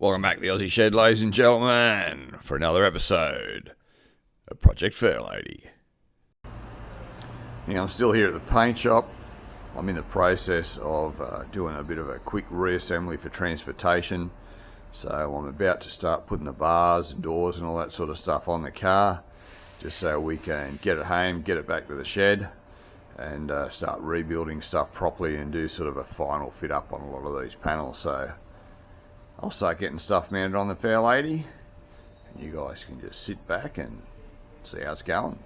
Welcome back to the Aussie Shed, ladies and gentlemen, for another episode of Project Fairlady. Now, I'm still here at the paint shop. I'm in the process of doing a bit of a quick reassembly for transportation. So I'm about to start putting the bars and doors and all that sort of stuff on the car, just so we can get it home, get it back to the shed, and start rebuilding stuff properly and do sort of a final fit up on a lot of these panels. So I'll start getting stuff mounted on the Fairlady, and you guys can just sit back and see how it's going.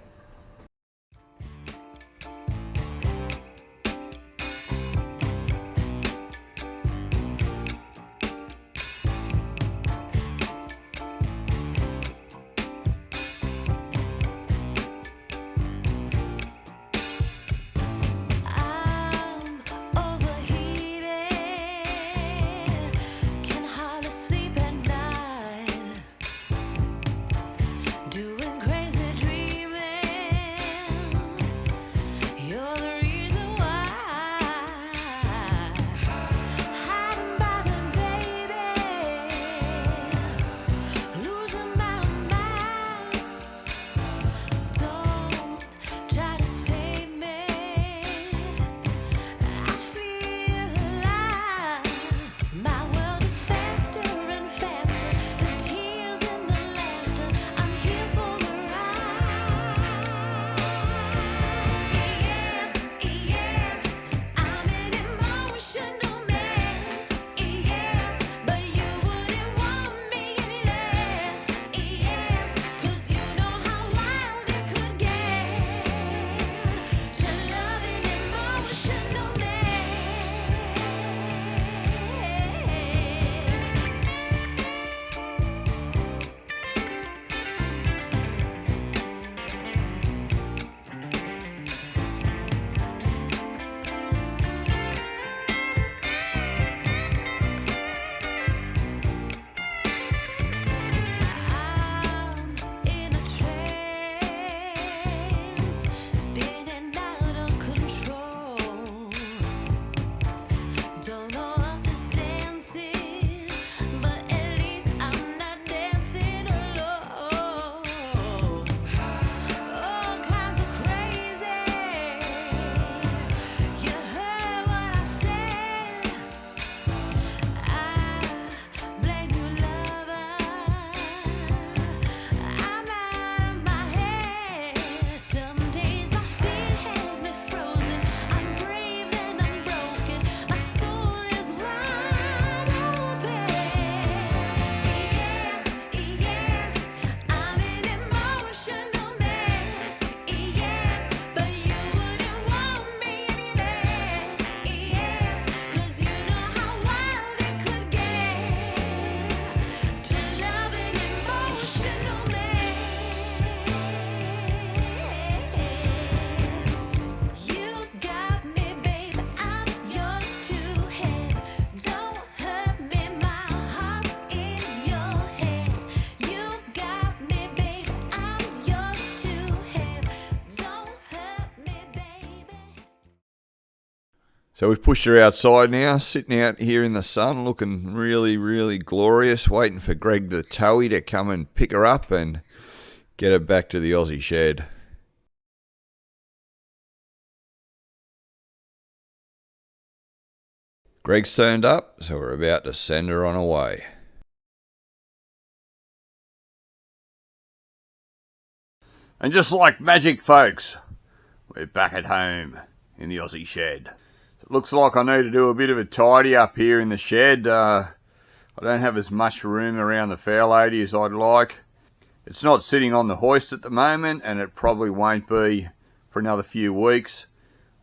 So we've pushed her outside now, sitting out here in the sun, looking really, really glorious, waiting for Greg the Towey to come and pick her up and get her back to the Aussie shed. Greg's turned up, so we're about to send her on her way. And just like magic, folks, we're back at home in the Aussie shed. Looks like I need to do a bit of a tidy up here in the shed. I don't have as much room around the Fairlady as I'd like. It's not sitting on the hoist at the moment, and it probably won't be for another few weeks.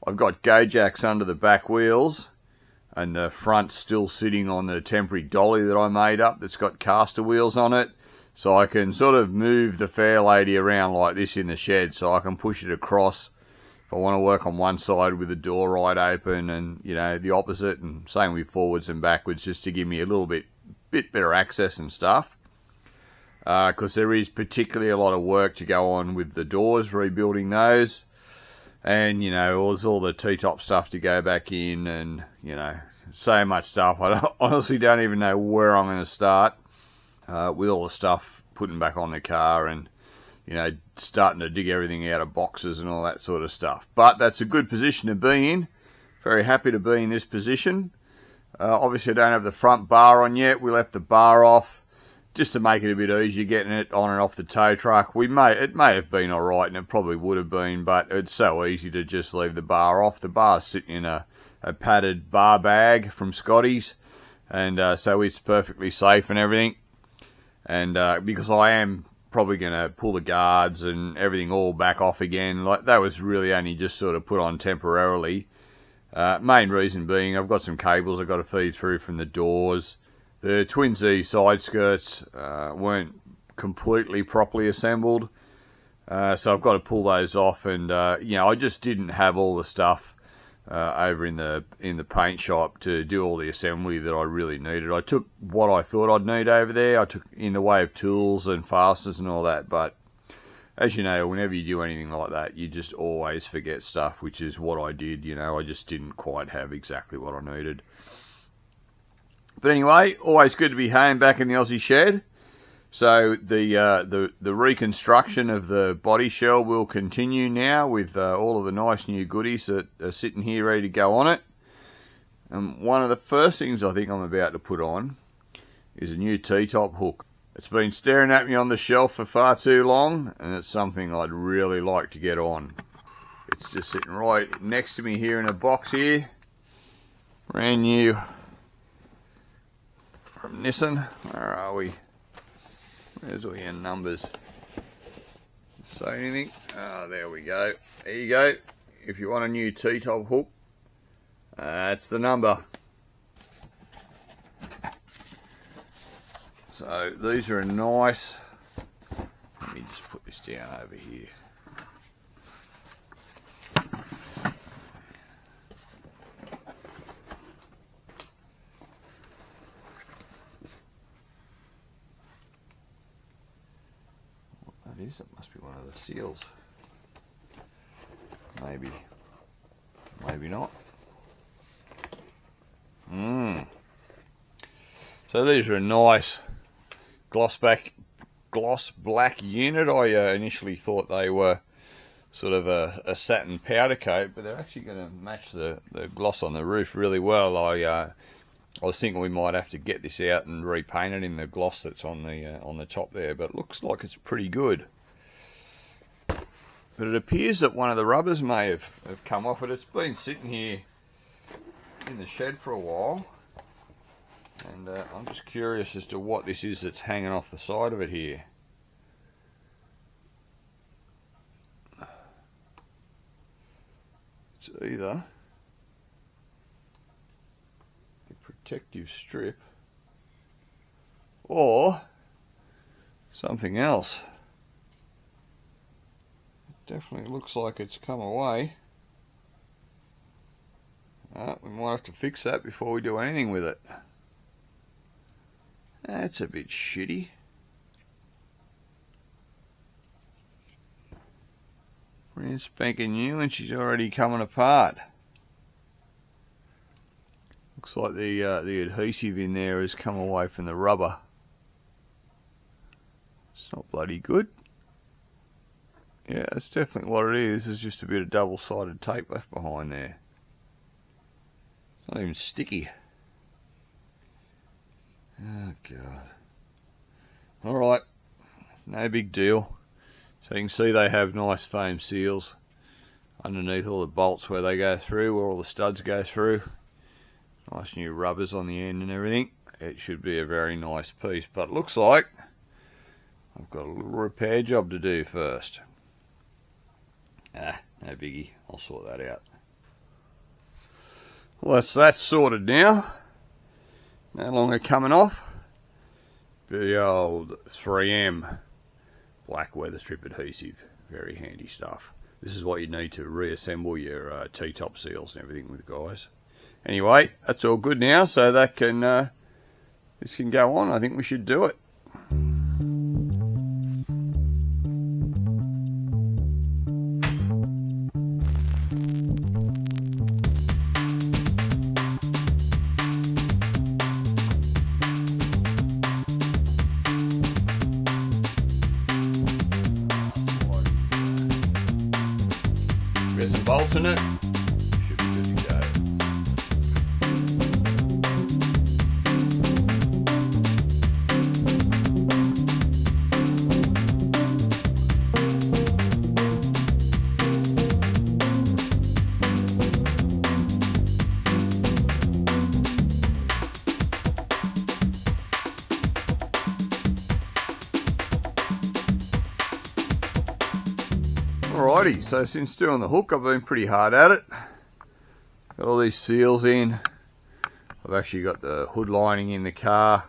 I've got go jacks under the back wheels, and the front's still sitting on the temporary dolly that I made up that's got caster wheels on it. So I can sort of move the Fairlady around like this in the shed, so I can push it across if I want to work on one side with the door right open, and the opposite, and same with forwards and backwards, just to give me a little bit better access and stuff. Because there is particularly a lot of work to go on with the doors, rebuilding those, and there's all the T-top stuff to go back in, and so much stuff. I honestly don't even know where I'm going to start. with all the stuff putting back on the car and, you know, starting to dig everything out of boxes and all that sort of stuff. But that's a good position to be in. Very happy to be in this position. Obviously I don't have the front bar on yet. We left the bar off just to make it a bit easier getting it on and off the tow truck. It may have been alright, and it probably would have been, but it's so easy to just leave the bar off. The bar's sitting in a padded bar bag from Scotty's, and so it's perfectly safe and everything. And because I am probably going to pull the guards and everything all back off again, like that was really only just sort of put on temporarily. Main reason being I've got some cables I've got to feed through from the doors. The Twin Z side skirts weren't completely properly assembled, so I've got to pull those off, and you know, I just didn't have all the stuff over in the paint shop to do all the assembly that I really needed. I took what I thought I'd need over there. I took in the way of tools and fasteners and all that, but as you know, whenever you do anything like that, you just always forget stuff, which is what I did. You know, I just didn't quite have exactly what I needed. But anyway, always good to be home back in the Aussie shed. So the reconstruction of the body shell will continue now with all of the nice new goodies that are sitting here ready to go on it. And one of the first things I think I'm about to put on is a new T-top hook. It's been staring at me on the shelf for far too long, and it's something I'd really like to get on. It's just sitting right next to me here in a box here. Brand new from Nissan. Where are we? Where's all your numbers? Say anything? Oh, there we go. There you go. If you want a new T-top hook, that's the number. So these are a nice, let me just put this down over here. What that is, it must be one of the seals. Maybe not. So these are a nice gloss black unit. I initially thought they were sort of a satin powder coat, but they're actually going to match the gloss on the roof really well. I was thinking we might have to get this out and repaint it in the gloss that's on the top there, but it looks like it's pretty good. But it appears that one of the rubbers may have come off it. It's been sitting here in the shed for a while. And I'm just curious as to what this is that's hanging off the side of it here. It's either the protective strip or something else. It definitely looks like it's come away. We might have to fix that before we do anything with it. That's a bit shitty. Brand spanking new, and she's already coming apart. Looks like the adhesive in there has come away from the rubber. It's not bloody good. Yeah, that's definitely what it is. There's just a bit of double-sided tape left behind there. It's not even sticky. Oh God. Alright, no big deal. So you can see they have nice foam seals underneath all the bolts where they go through, where all the studs go through. Nice new rubbers on the end and everything. It should be a very nice piece, but looks like I've got a little repair job to do first. No biggie, I'll sort that out. Well, that's sorted now. No longer coming off. The old 3M black weather strip adhesive. Very handy stuff. This is what you need to reassemble your T-top seals and everything with, guys. Anyway, that's all good now, so that can this can go on. I think we should do it. Get some bolts in it. Should be good to go. Alrighty, so since doing the hook I've been pretty hard at it. Got all these seals in. I've actually got the hood lining in the car,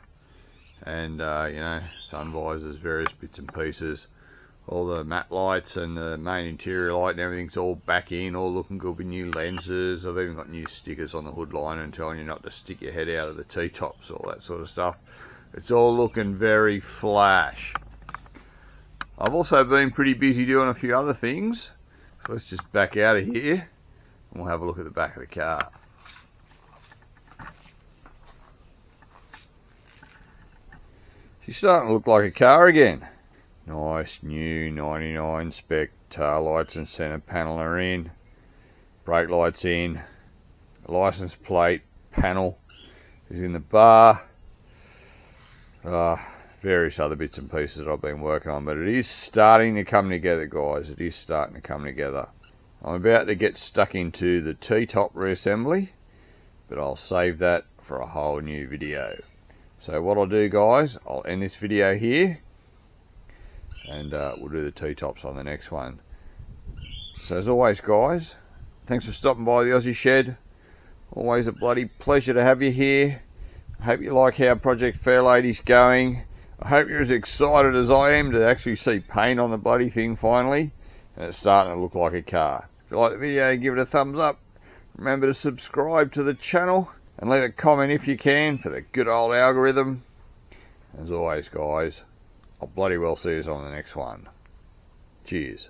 and you know, sun visors, various bits and pieces. All the matte lights and the main interior light and everything's all back in, all looking good with new lenses. I've even got new stickers on the hood liner and telling you not to stick your head out of the T-tops, all that sort of stuff. It's all looking very flash. I've also been pretty busy doing a few other things. So let's just back out of here and we'll have a look at the back of the car. She's starting to look like a car again. Nice new 99 spec tail lights and centre panel are in. Brake lights in. License plate panel is in the bar. Various other bits and pieces that I've been working on, but it is starting to come together, guys. It is starting to come together. I'm about to get stuck into the T-top reassembly, but I'll save that for a whole new video. So what I'll do, guys, I'll end this video here, and we'll do the T-tops on the next one. So as always, guys, thanks for stopping by the Aussie Shed. Always a bloody pleasure to have you here. I hope you like how Project Fairlady's going. I hope you're as excited as I am to actually see paint on the bloody thing finally, and it's starting to look like a car. If you like the video, give it a thumbs up. Remember to subscribe to the channel and leave a comment if you can for the good old algorithm. As always, guys, I'll bloody well see you on the next one. Cheers.